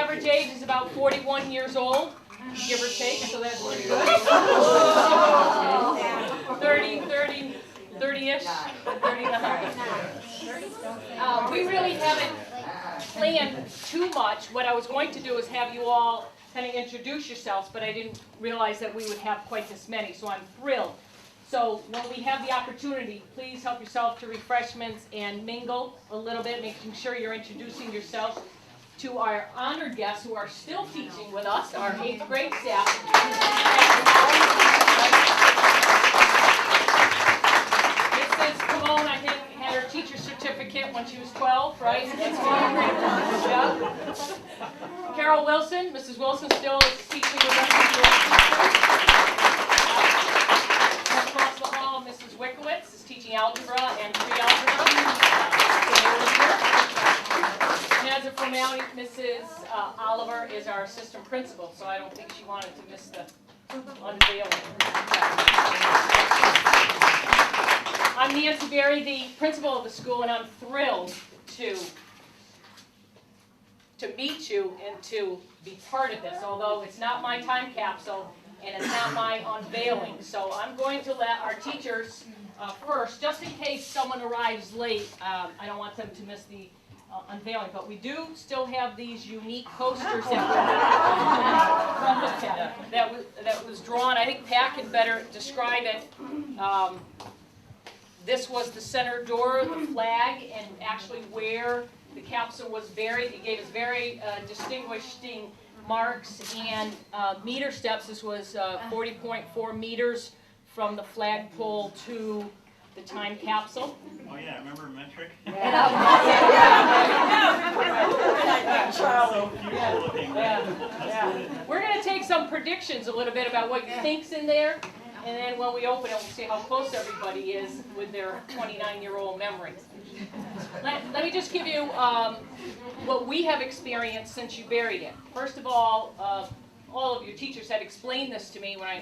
average age is about 41 years old, give or take, so that's pretty good. 30-ish, 30-ish. We really haven't planned too much. What I was going to do is have you all kind of introduce yourselves, but I didn't realize that we would have quite this many, so I'm thrilled. So when we have the opportunity, please help yourself to refreshments and mingle a little bit, making sure you're introducing yourselves to our honored guests who are still teaching with us, our 8th grade staff. Mrs. Camone, I think, had her teacher certificate when she was 12, right? That's yeah. Carol Wilson, Mrs. Wilson still is teaching with us. Across the hall, Mrs. Wickowitz is teaching algebra and pre-algebra. And as a formality, Mrs. Oliver is our assistant principal, so I don't think she wanted to miss the unveiling. I'm Nancy Berry, the principal of the school, and I'm thrilled to meet you and to be part of this, although it's not my time capsule and it's not my unveiling. So I'm going to let our teachers first, just in case someone arrives late. I don't want them to miss the unveiling, but we do still have these unique posters that was drawn. I think Pat can better describe it. This was the center door, the flag, and actually where the capsule was buried. It gave us very distinguishing marks and meter steps. This was 40.4 meters from the flagpole to the time capsule. Oh yeah, remember metric? So beautiful looking. We're going to take some predictions a little bit about what you think's in there, and then when we open it, we'll see how close everybody is with their 29-year-old memory. Let me just give you what we have experienced since you buried it. First of all of your teachers had explained this to me when I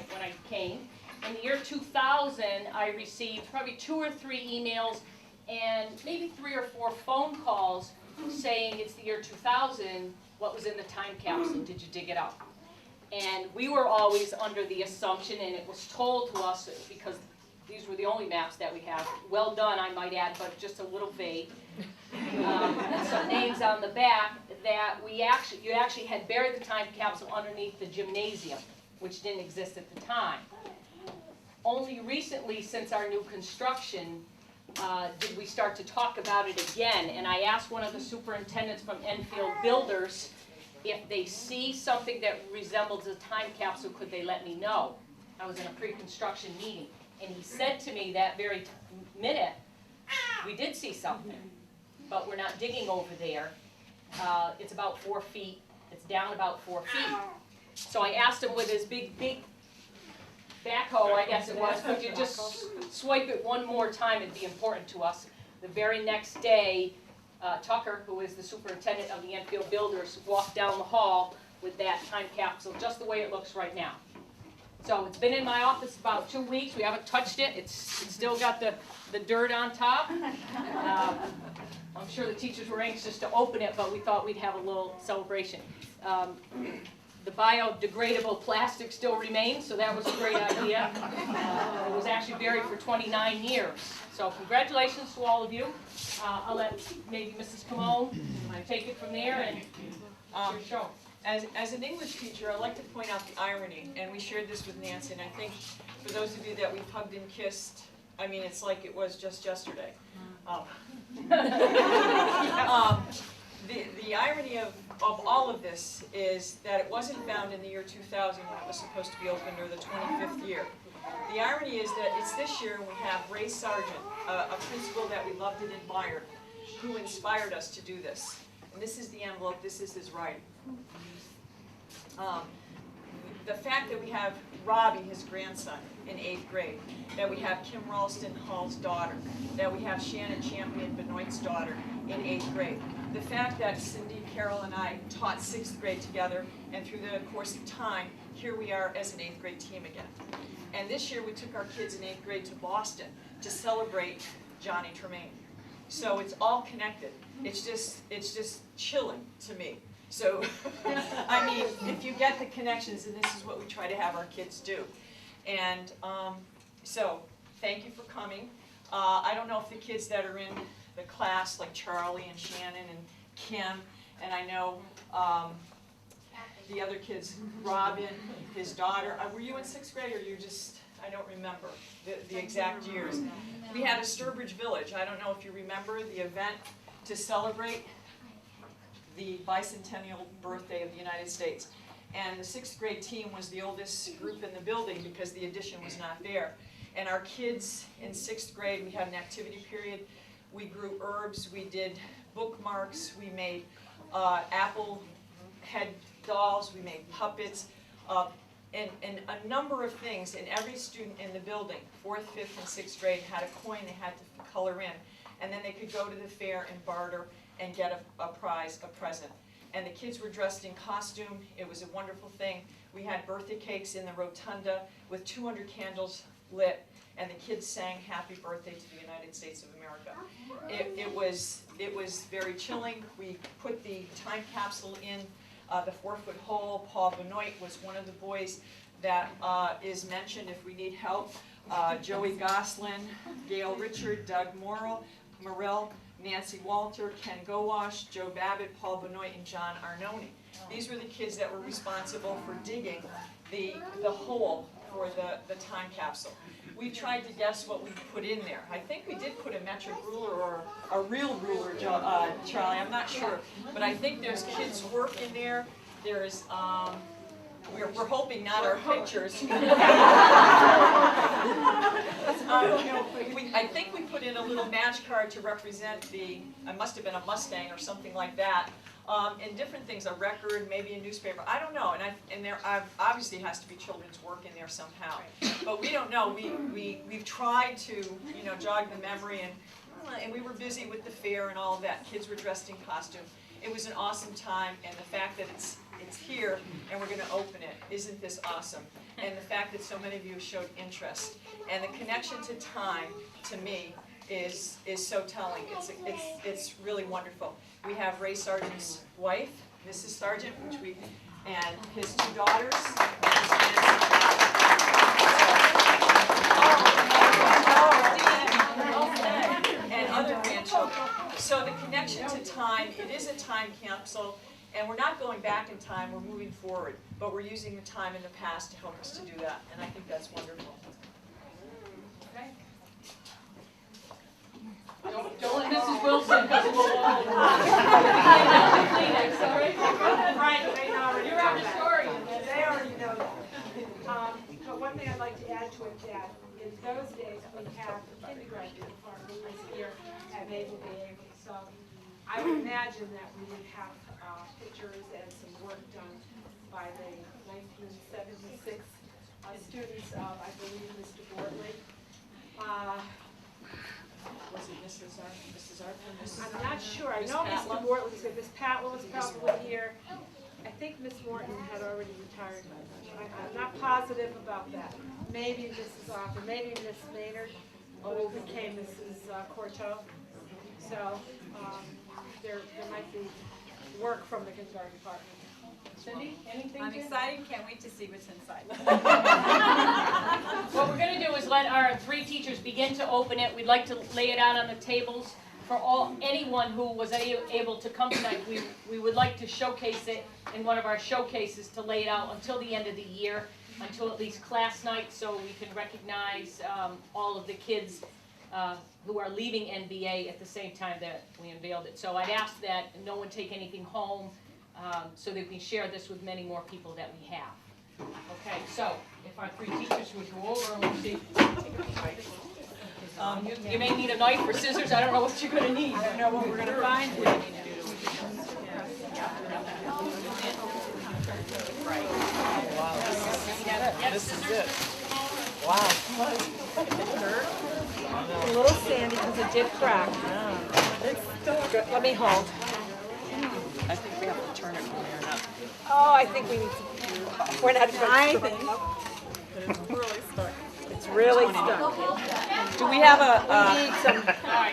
came. In the year 2000, I received probably 2 or 3 emails and maybe 3 or 4 phone calls saying it's the year 2000, what was in the time capsule, did you dig it up? And we were always under the assumption, and it was told to us, because these were the only maps that we have, well done I might add, but just a little vague, some names on the back, that you actually had buried the time capsule underneath the gymnasium, which didn't exist at the time. Only recently, since our new construction, did we start to talk about it again. And I asked one of the superintendents from Enfield Builders if they see something that resembles a time capsule, could they let me know? I was in a pre-construction meeting. And he said to me that very minute, we did see something, but we're not digging over there. It's about 4 feet. It's down about 4 feet. So I asked him with his big backhoe, I guess it was, could you just swipe it one more time? It'd be important to us. The very next day, Tucker, who is the superintendent of the Enfield Builders, walked down the hall with that time capsule just the way it looks right now. So it's been in my office about 2 weeks. We haven't touched it. It's still got the dirt on top. I'm sure the teachers were anxious to open it, but we thought we'd have a little celebration. The biodegradable plastic still remains, so that was a great idea. It was actually buried for 29 years. So congratulations to all of you. I'll let maybe Mrs. Camone take it from there, and it's your show. As an English teacher, I like to point out the irony, and we shared this with Nancy, and I think for those of you that we've hugged and kissed, I mean, it's like it was just yesterday. The irony of all of this is that it wasn't found in the year 2000 when it was supposed to be opened, or the 25th year. The irony is that it's this year, and we have Ray Sargent, a principal that we loved and admired, who inspired us to do this. And this is the envelope, this is his writing. The fact that we have Robbie, his grandson, in 8th grade, that we have Kim Ralston Hall's daughter, that we have Shannon Champion Benoit's daughter in 8th grade. The fact that Cindy, Carol, and I taught 6th grade together, and through the course of time, here we are as an 8th grade team again. And this year we took our kids in 8th grade to Boston to celebrate Johnny Tremaine. So it's all connected. It's just chilling to me So, I mean, if you get the connections, and this is what we try to have our kids do. And so, thank you for coming. I don't know if the kids that are in the class, like Charlie and Shannon and Kim, and I know the other kids, Robin, his daughter, were you in 6th grade or you just, I don't remember the exact years. We had a Sturbridge Village. I don't know if you remember the event to celebrate the bicentennial birthday of the United States. And the 6th grade team was the oldest group in the building because the addition was not there. And our kids in 6th grade, we had an activity period. We grew herbs, we did bookmarks, we made apple head dolls, we made puppets, and a number of things. And every student in the building, 4th, 5th, and 6th grade, had a coin they had to color in. And then they could go to the fair and barter and get a prize, a present. And the kids were dressed in costume. It was a wonderful thing. We had birthday cakes in the rotunda with 200 candles lit, and the kids sang Happy Birthday to the United States of America. It was very chilling. We put the time capsule in the 4-foot hole. Paul Benoit was one of the boys that is mentioned if we need help. Joey Goslin, Gail Richard, Doug Morrell, Nancy Walter, Ken Gowash, Joe Babbitt, Paul Benoit, and John Arnone. These were the kids that were responsible for digging the hole for the time capsule. We tried to guess what we put in there. I think we did put a metric ruler or a real ruler, Charlie, I'm not sure. But I think there's kids' work in there. There's, we're hoping not our pictures. I think we put in a little match card to represent it must have been a Mustang or something like that. And different things, a record, maybe a newspaper, I don't know. And there obviously has to be children's work in there somehow. But we don't know. We've tried to, jog the memory, and we were busy with the fair and all of that. Kids were dressed in costume. It was an awesome time, and the fact that it's here and we're going to open it, isn't this awesome? And the fact that so many of you showed interest. And the connection to time, to me, is so telling. It's really wonderful. We have Ray Sargent's wife, Mrs. Sargent, and his 2 daughters. And other grandchildren. So the connection to time, it is a time capsule, and we're not going back in time, we're moving forward. But we're using the time in the past to help us to do that, and I think that's wonderful. Okay. Don't let Mrs. Wilson, because we'll all Kleenex, all right? Right, they already You're know our that. historian. They already know that. But one thing I'd like to add to it, that in those days, we have the kindergarten department was here at Mabel B. So I would imagine that we would have pictures and some work done by the 1976 students of, I believe, Mr. Bortley. Was it Mrs. Arthur? I'm not sure. I Miss know Patla? Mr. Bortley was here. Miss Patla was probably here. I think Miss Morton had already retired by then. I'm not positive about that. Maybe Mrs. Arthur, maybe Miss Maynard, who became Mrs. Corto. So there might be work from the kindergarten department. Cindy, anything? I'm excited, can't wait to see what's inside. What we're going to do is let our 3 teachers begin to open it. We'd like to lay it out on the tables for anyone who was able to come tonight. We would like to showcase it in one of our showcases, to lay it out until the end of the year, until at least class night, so we can recognize all of the kids who are leaving NBA at the same time that we unveiled it. So I'd ask that no one take anything home, so that we can share this with many more people that we have. Okay, so if our 3 teachers would go over and we'll see. You may need a knife or scissors, I don't know what you're going to need. I don't know what we're going to find. This is it. A little sandy because it did crack. It's still good. Let me hold. I think we have to turn it from there up. Oh, I think we need to. We're not. I think. But it's really stuck. It's really stuck. Do we have a,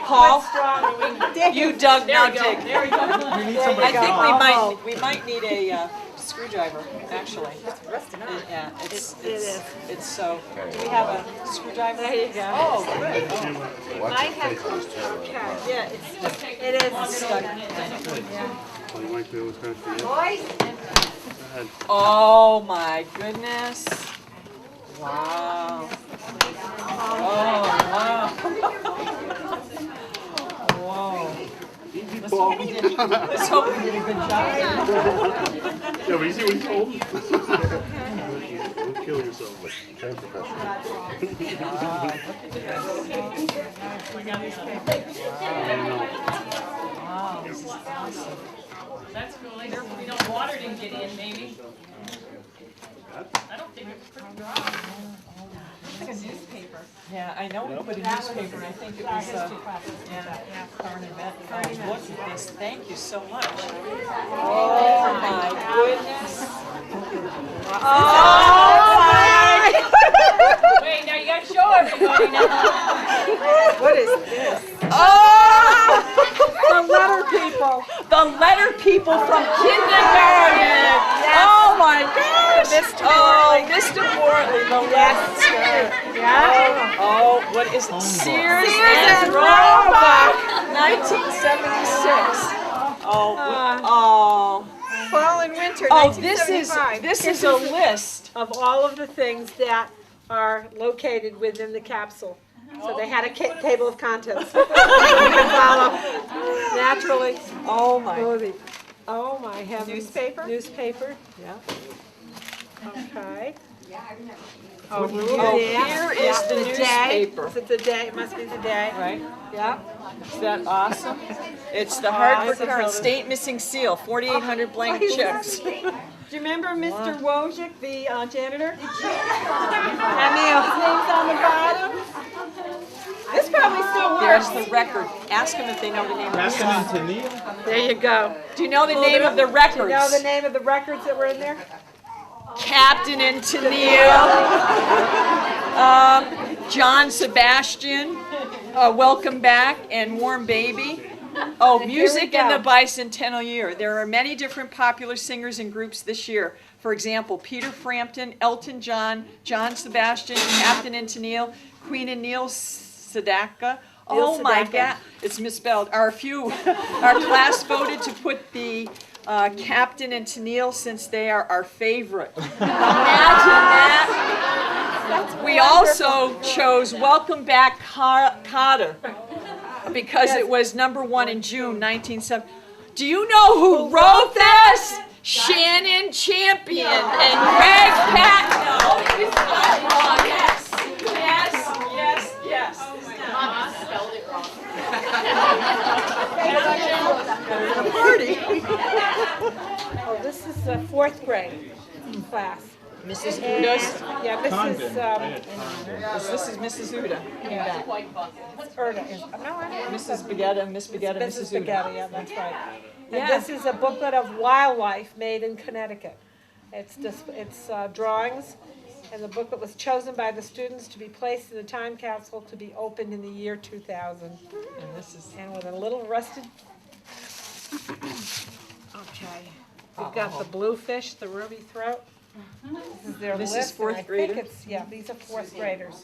Paul? You dug, now dig. There we go. I think we might need a screwdriver, actually. Yeah, it's so, do we have a screwdriver? There you go. Oh, good. Yeah, It is. Oh my goodness. Wow. Oh, wow. Whoa. Let's hope we did a good job. Yeah, but you see what he's holding? Don't kill yourself. Time Wow, this is awesome. That's cool. You know, water didn't get in, maybe. I don't think it's pretty dry. It's like a newspaper. Yeah, I know we put a newspaper, and I think it was, Carney Met. Look at this, thank you so much. Oh my goodness. Wait, now you gotta show everybody now. What is this? Oh! The letter people. The letter people from kindergarten. Oh my gosh. Mr. Morley, the letter. Yeah. Oh, what is it? Sears and Roebuck, 1976. Oh. Fall and winter, Oh, this 1975. is a list. Of all of the things that are located within the capsule. So they had a table of contents. You can follow naturally. Oh my. Oh my heavens. Newspaper? Newspaper, yeah. Okay. Oh, yeah. here is the day. newspaper. Is it the day? It must be the day. Right? Yeah. Is that awesome? It's the Hartford Current State Missing Seal, 4,800 blank checks. Do you remember Mr. Wojcik, the janitor? His name's on the bottom. This probably still There's works. the record. Ask them if they know the name of the song. There you go. Do you know the name of the records? You know the name of the records that were in there? Captain and Tennille, John Sebastian, Welcome Back, and Warm Baby. Oh, music in the bicentennial year. There are many different popular singers and groups this year. For example, Peter Frampton, Elton John, John Sebastian, Captain and Tennille, Queen and Neil Sedaka. Oh my God, it's misspelled. Our class voted to put the Captain and Tennille since they are our favorite. Imagine that. We also chose Welcome Back Cotter because it was #1 in June 1970. Do you know who wrote this? Shannon Champion and Greg Patton. Oh, yes. Mama spelled it wrong. A party. Oh, this is the 4th grade class. Mrs. And, Uda's. yeah, This is Mrs. Uda. White bucket. Erda is, no, I don't know. Mrs. Begetta, Miss Begetta, Mrs. Mrs. Uda. Spaghetti, yeah, that's right. And Yeah. this is a booklet of wildlife made in Connecticut. It's drawings, and the booklet was chosen by the students to be placed in the time capsule to be opened in the year 2000. And this is. And with a little rusted. Okay. We've got the bluefish, the ruby throat. This is their This is list. fourth and I grader? think it's, yeah, these are 4th graders.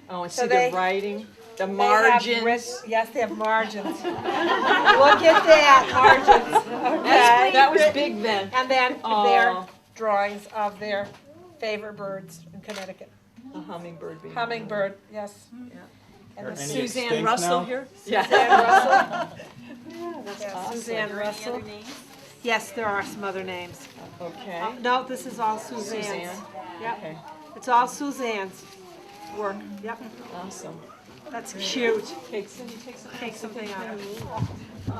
Oh, and So see the they- writing, the They have margins. yes, they have margins. Look at that, margins. Okay. That was big then. And then Aw. their drawings of their favorite birds in Connecticut. A hummingbird being. Hummingbird, yes. And Are the any Suzanne extinct Russell now? here? Suzanne Russell. That's Yeah, awesome. Suzanne Russell. Yes, there are some other names. Okay. No, this is all Suzanne's. Suzanne. Yep, Okay. it's all Suzanne's work. Yep, Awesome. that's cute. Take some. Take something out of it.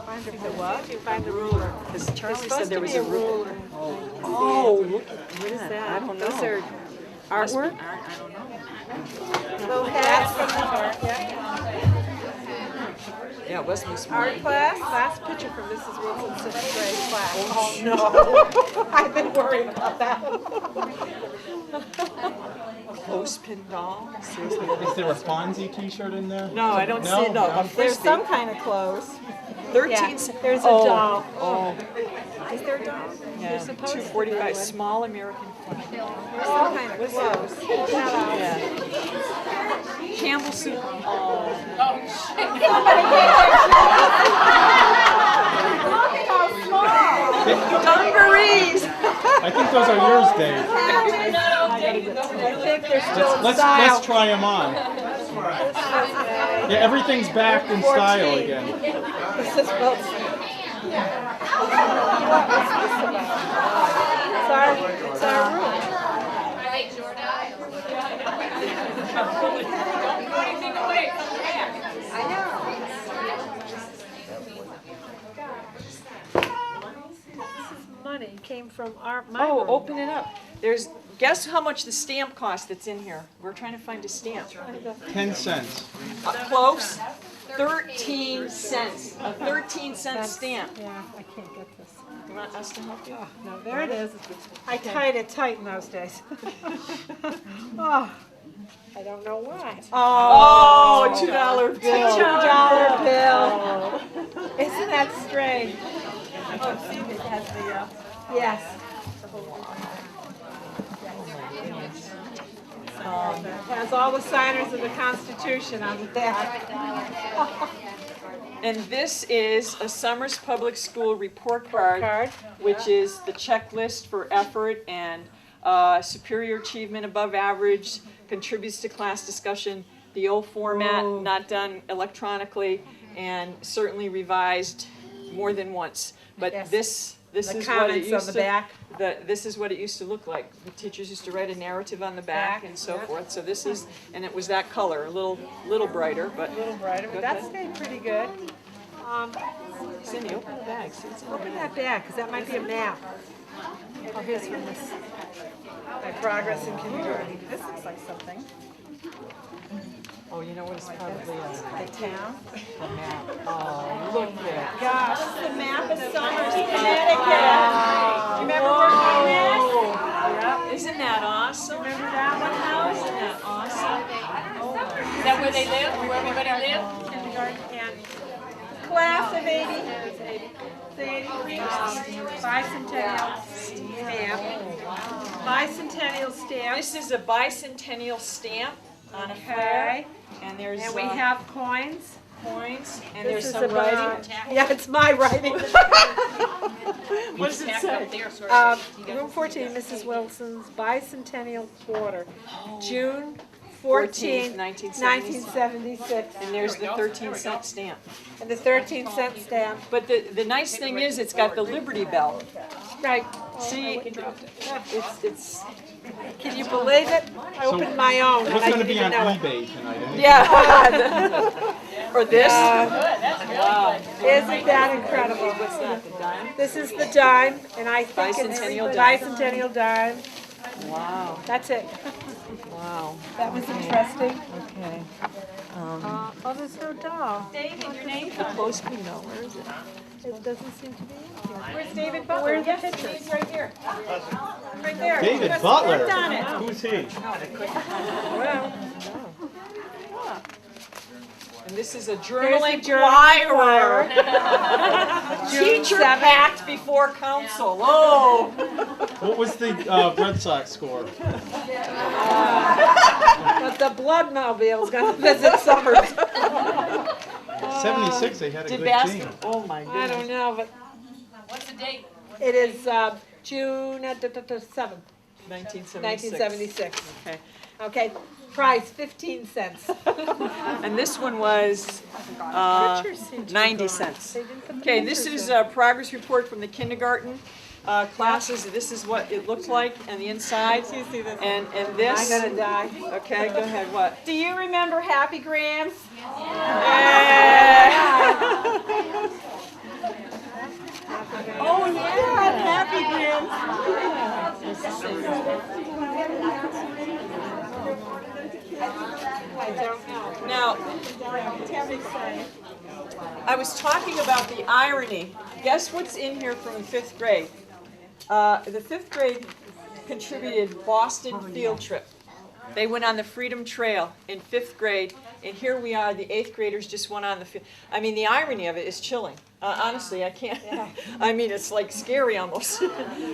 Find the what? You find the ruler. Because There's Charlie said supposed there to was be a a ruler. ruler. Oh, look at What is that? I don't know. Those are artwork? I don't know. Little hats from the art, yeah. Yeah, it was Miss Art Moore. class, last picture from Mrs. Wilson's 6th grade class. Oh, no. I've been worried about that. Clothespin doll? Seriously? Is there a Fonzie t-shirt in there? No, I don't see, no, a There's frisbee. some kind of clothes. 13 Yeah, cents. there's a doll. Oh, Is there a doll? yeah, supposed to be 245, one. small American flag. There's some kind of clothes. Yeah. Campbell soup. Oh. Dungarees. I think those are yours, Dave. I think they're still in Let's style. try them on. Yeah, everything's back in style again. This is Wilson. It's our room. Anything away from the back. Money came from my Oh, room. open it up. Guess how much the stamp cost that's in here? We're trying to find a stamp. 10 cents. Close. 13 cents. A 13-cent stamp. Yeah, I can't get this. You want us to help you? No, there it is. I tied it tight in those days. Oh, I don't know why. Oh, a $2 bill. $2 bill. Isn't that strange? Oh, see, it has the, yes. It has all the signers of the Constitution on the back. And this is a Somers Public School report card, which is the checklist for effort and superior achievement above average, contributes to class discussion, the old format, not done electronically, and certainly revised more than once. But Yes. this The is what it comments on used the to. back. This is what it used to look like. The teachers used to write a narrative on the back and so forth. So this is, and it was that color, a little brighter, but. A little brighter, but that stayed pretty good. Cindy, open the bag. See what's in Open there. that bag, because that might be a map. Oh, here's from this. My progress in kindergarten. This looks like something. Oh, you know what it's probably The town. the map. Oh, look at. Gosh, this is the map of Somers, Connecticut. You remember working on this? Isn't that awesome? Remember that one house? Isn't that awesome? Is that where they live? Where everybody lives? Kindergarten and class of 80. The 83 bicentennial stamp. Bicentennial stamp. This is a bicentennial stamp on a flare, and there's And we have coins. coins, and This there's is some about, writing. yeah, it's my writing. What does it Back say? up there, sort of. Room 14, Mrs. Wilson's bicentennial quarter, June 14, 1976. And there's the 13-cent stamp. And the 13-cent stamp. But the nice thing is, it's got the Liberty Bell. Right. See, it's Can you believe it? I opened my own and What's I going to didn't be even on know it. eBay tonight? Anything? yeah. Or this. Wow. Isn't that incredible? What's that? The dime? This is the dime, and I think it's Bicentennial dime. bicentennial dime. Wow. That's it. Wow. That was interesting. Okay. Oh, there's no doll. David, your name? The clothespin, no. Where is it? It doesn't seem to be in here. Where's David Butler? Where's the Yes, pictures? he's right here. Right there. David Just Butler. worked on it. Who's he? Well, And this is a Here's journal the journal inquirer. June Teacher 7th. packed before council. Oh. What was the Red Sox score? But the Bloodmobile's gonna visit Somers. 76, they had a Did good basket? team. Oh my I goodness. don't know, but What's the date? it is June 7th, 1976. 1976. Okay. Okay, price 15 cents. And this one was Pictures seem to be 90 gone. cents. They didn't put the Okay, this pictures is in. a progress report from the kindergarten classes. This is what it looked like on the inside. You see this? And I'm this. gonna die. Okay, go ahead. What? Do you remember Happy Grams? Oh yeah, Happy Grams. I don't know. Now, Tammy say. I was talking about the irony. Guess what's in here from the 5th grade? The 5th grade contributed Boston field trip. They went on the Freedom Trail in 5th grade, and here we are, the 8th graders just went on the I mean, the irony of it is chilling. Honestly, I can't, I mean, it's like scary almost.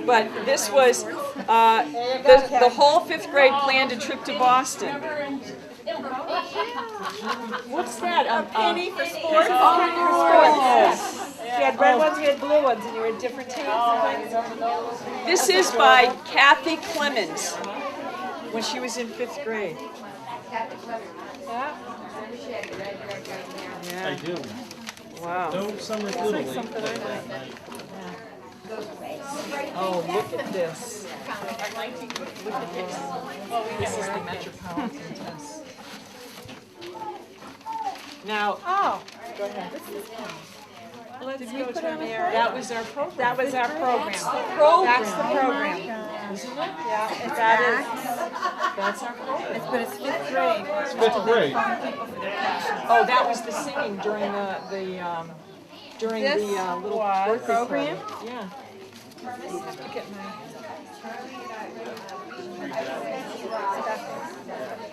But this was, the whole 5th grade planned a trip to Boston. What's that? A penny for sports? You had red ones, you had blue ones, and you were different teams. This is by Kathy Clemens, when she was in 5th grade. I do. Wow. No Somers Little League. Oh, look at this. This is the Metropolitan Test. Now, go ahead. Let's go to America. That was our program. That was our program. That's the program. Isn't it? Yeah, that That's our program. is. But it's 5th grade. It's 5th grade. Oh, that was the singing during the little was birthday program? party. Yeah.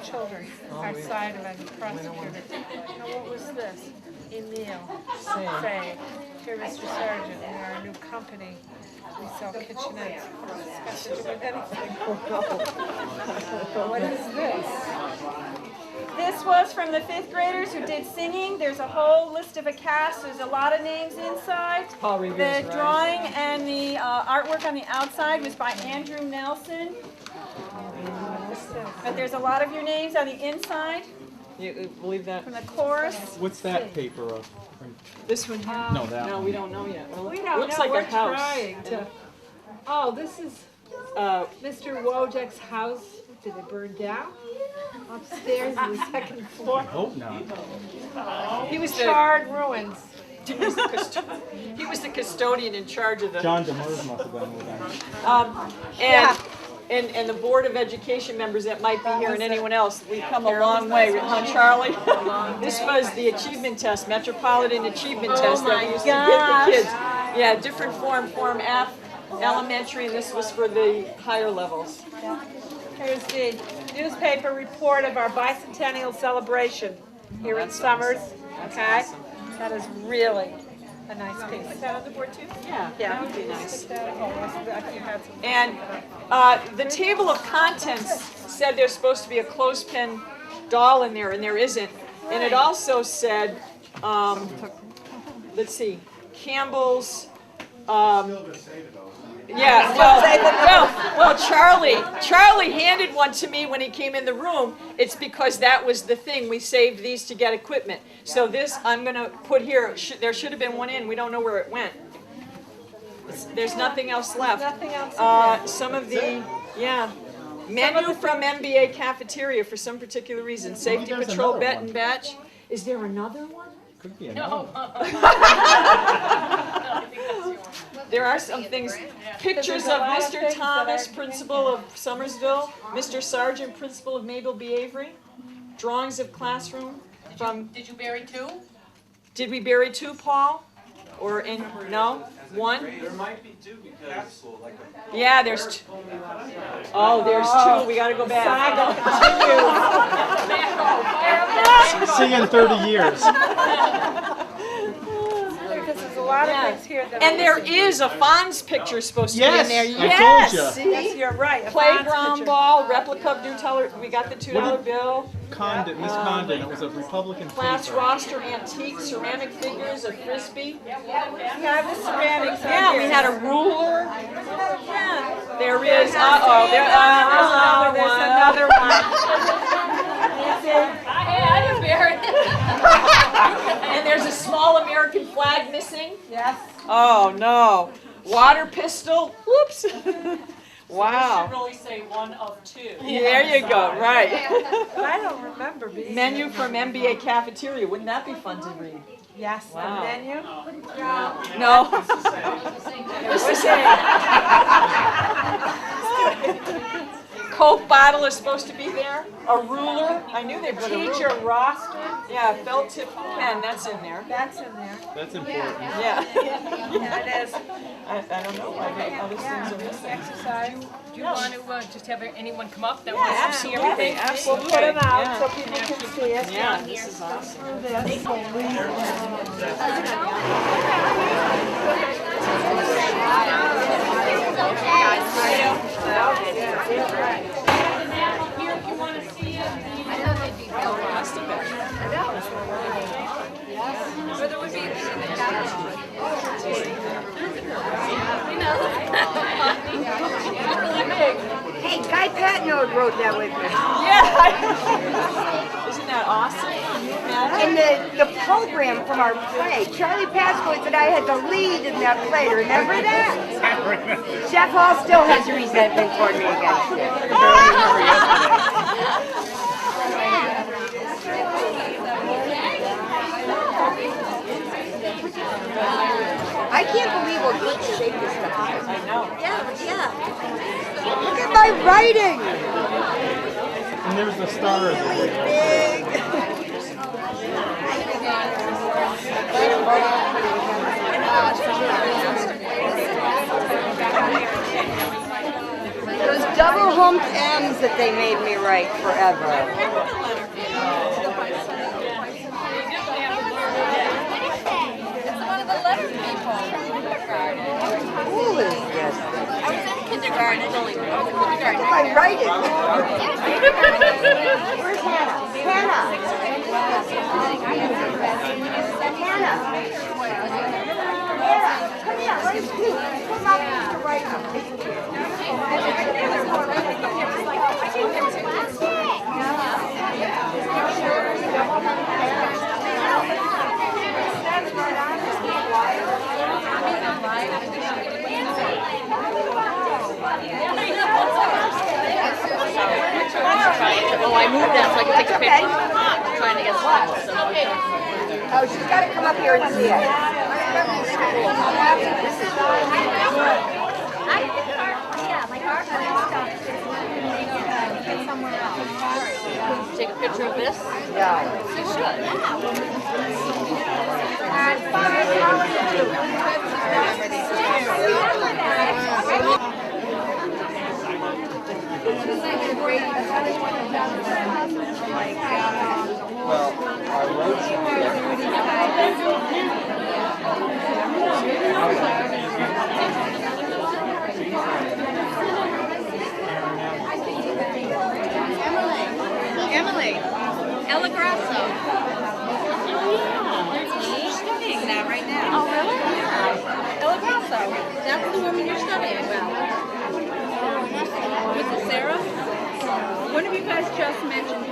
Children outside of a prosecutor. Now, what was this? Emil. Say. Here, Mr. Sergeant, we are a new company. We sell kitchenettes. Got to do with anything. What is this? This was from the 5th graders who did singing. There's a whole list of a cast. There's a lot of names inside. Paul Revere's The right. drawing and the artwork on the outside was by Andrew Nelson. But there's a lot of your names on the inside You believe that? from the chorus. What's that paper of? This one here? No, that No, one. we don't know yet. Well, We it don't looks know. like We're a house. trying to. Oh, this is Mr. Wojak's house. Did it burn down? Upstairs on the 2nd floor. Hope not. He was the Charred ruins. he was the custodian in charge of the John Demers must have been with them. And the Board of Education members that might be here and anyone else, we've come a long way, huh, Charlie? This was the achievement test, Metropolitan Achievement Test that we used to give the kids. Yeah, different form F, elementary, and this was for the higher levels. Here's the newspaper report of our bicentennial celebration here in Somers. Okay? That is really a nice piece. Put that on the board too? Yeah, that would be nice. And And the table of contents said there's supposed to be a clothespin doll in there, and there isn't. And it also said, let's see, Campbell's, yeah, well, Charlie handed one to me when he came in the room. It's because that was the thing. We saved these to get equipment. So this I'm going to put here. There should have been one in. We don't know where it went. There's nothing else left. Nothing else in Some of the, menu from MBA cafeteria for some particular reason. Safety there's Patrol another Bet one. and Batch. Is there another one? Could be another. There are some things, pictures of Mr. Thomas, principal of Somersville, Mr. Sargent, principal of Mabelle B. Avery, drawings of classroom from, Did you bury 2? did we bury 2, Paul? Or in, no? 1? There might be 2 because like a Yeah, there's 2. Oh, there's 2, we gotta go back. See you in 30 years. because there's a lot of things here that And there is a Fonz picture supposed to be in Yes, there. I Yes, told ya. see? Yes, you're right. a Playground Fonz picture. ball, replica of New Teller, we got the $2 bill. Condon, Miss Condon, it was a Republican Class paper. roster antique, ceramic figures, a frisbee. We have the ceramics on Yeah, we here. had a ruler. Yeah. There is, there's another one. I didn't bury it. And there's a small American flag missing. Yes. Oh, no. Water pistol, whoops. Wow. really say 1 of 2. There you go, right. I don't remember being. Menu from MBA cafeteria, wouldn't that be fun to read? Yes, Wow. the menu. No? It's the same. Coke bottle is supposed to be there. A ruler. I knew they put a ruler. Teacher roster. Yeah, felt tip pen, that's in there. That's in there. That's important. Yeah. Yeah, it is. I don't know why the other things are missing. Exercise. Do you want to just have anyone come up that Yeah, wants to see absolutely, everything? absolutely. Put them out Yeah. so people can see it. Yeah, this is awesome. Here, if you want to see it. Hey, Guy Patnode wrote that with me. Yeah. Isn't that awesome? Can you imagine? And the program from our play, Charlie Pascoe said I had the lead in that play. Remember that? Chef Hall still has resentment toward me against it. I can't believe what good shape this stuff is. I know. Look at my writing. And there's the star of Really it. big. Those double humped M's that they made me write forever. Who is this? Kindergarten. Look at my writing. Where's Hannah? Hannah. Hannah. Come here. Let's do. Come up here to write. Oh, I moved that so I could take a picture. I'm trying to get slots. Oh, she's got to come up here and see it. Take a picture of this. Yeah. You should. Emily. Ella Grasso. She's studying that right now. Oh, really? Ella Grasso. That's the woman you're studying about. Was it Sarah? One of you guys just mentioned